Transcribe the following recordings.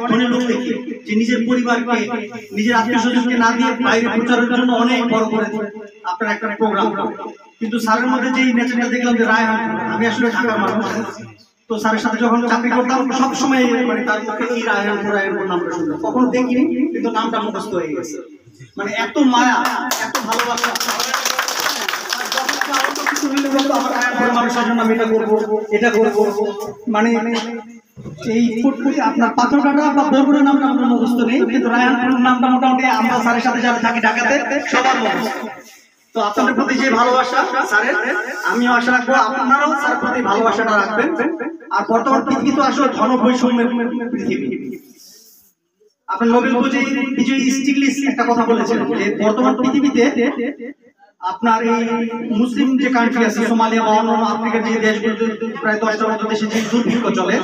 ধনী লোক দেখি যে নিজের পরিবারকে নিজের আত্মীয় স্বজনকে না দিয়ে বাইরে প্রচারের জন্য অনেক বড় করে আপনার একটা প্রোগ্রাম। কিন্তু স্যারের মধ্যে যে নেচারটা দেখলাম যে রায়হান, আমি আসলে ঢাকার মানুষ, তো স্যারের সাথে যখন চাকরি করতাম সবসময় মানে তার মুখে এই রায়হান নামটা শুনতাম, কখনো দেখিনি কিন্তু নামটা মুখস্থ হয়ে গেছে। মানে এত মায়া, এত ভালোবাসা, মানুষের জন্য আমি এটা করবো মানে এই ফুটফুটে আপনার পাথরঘাটা বা বরগুনার নামটা আমার মুখস্থ নেই, কিন্তু রায়হানপুরের নামটা মোটামুটি আমরা স্যারের সাথে যারা থাকি ঢাকাতে সবার মুখস্থ। তো আপনাদের প্রতি যে ভালোবাসা স্যারের, আমিও আশা রাখবো আপনারাও স্যারের প্রতি ভালোবাসাটা রাখবেন। আর বর্তমান পৃথিবী তো আসলে ধন বৈষম্যের পৃথিবী। আপনার নোবেল বিজয়ী স্টিগলিস একটা কথা বলেছেন যে বর্তমান পৃথিবীতে আপনার এই মুসলিম যে কান্ট্রি আছে, সোমালিয়া বা অন্যান্য আফ্রিকার যে দেশগুলোতে প্রায় 10টার মতো দেশে যে দুর্ভিক্ষ চলে,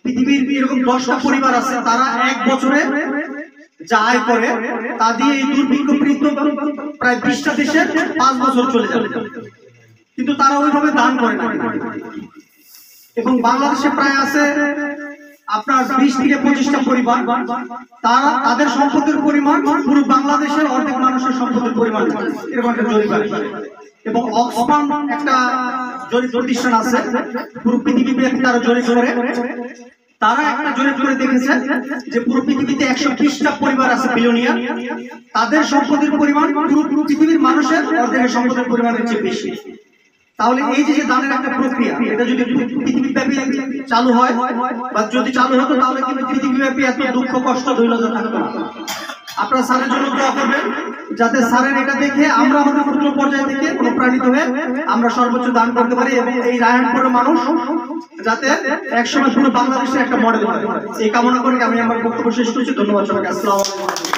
পৃথিবীর এরকম 10টা পরিবার আছে তারা এক বছরে যা আয় করে তা দিয়ে এই দুর্ভিক্ষ পীড়িত প্রায় 20টা দেশে 5 বছর চলে যাবে, কিন্তু তারা ওইভাবে দান করে না। এবং বাংলাদেশে প্রায় আছে আপনার 20 থেকে 25টা পরিবার, তারা তাদের সম্পদের পরিমাণ পুরো বাংলাদেশের অর্ধেক মানুষের সম্পদের পরিমাণ, এরকম একটা জরিপ আছে। এবং অক্সফাম একটা জরিপ প্রতিষ্ঠান আছে পুরো পৃথিবীব্যাপী, তারা জরিপ করে, তারা একটা জরিপ করে দেখেছে যে পুরো পৃথিবীতে 120টা পরিবার আছে বিলিয়নিয়ার, তাদের সম্পদের পরিমাণ পুরো পৃথিবীর মানুষের অর্ধেকের সম্পদের পরিমাণের চেয়ে বেশি। তাহলে এই যে দানের একটা প্রক্রিয়া, এটা যদি পৃথিবীব্যাপী চালু হয় বা যদি চালু হতো তাহলে কিন্তু পৃথিবীব্যাপী এত দুঃখ কষ্ট দৈন্যতা থাকতো না। আপনারা স্যারের জন্য দোয়া করবেন যাতে স্যারের এটা দেখে আমরা আমাদের ক্ষুদ্র পর্যায় থেকে অনুপ্রাণিত হয়ে আমরা সর্বোচ্চ দান করতে পারি এবং এই রায়হানপুরের মানুষ যাতে একসময় পুরো বাংলাদেশে একটা মডেল হয়, এই কামনা করে আমি আমার বক্তব্য শেষ করছি। ধন্যবাদ সবাইকে। আসসালামু আলাইকুম।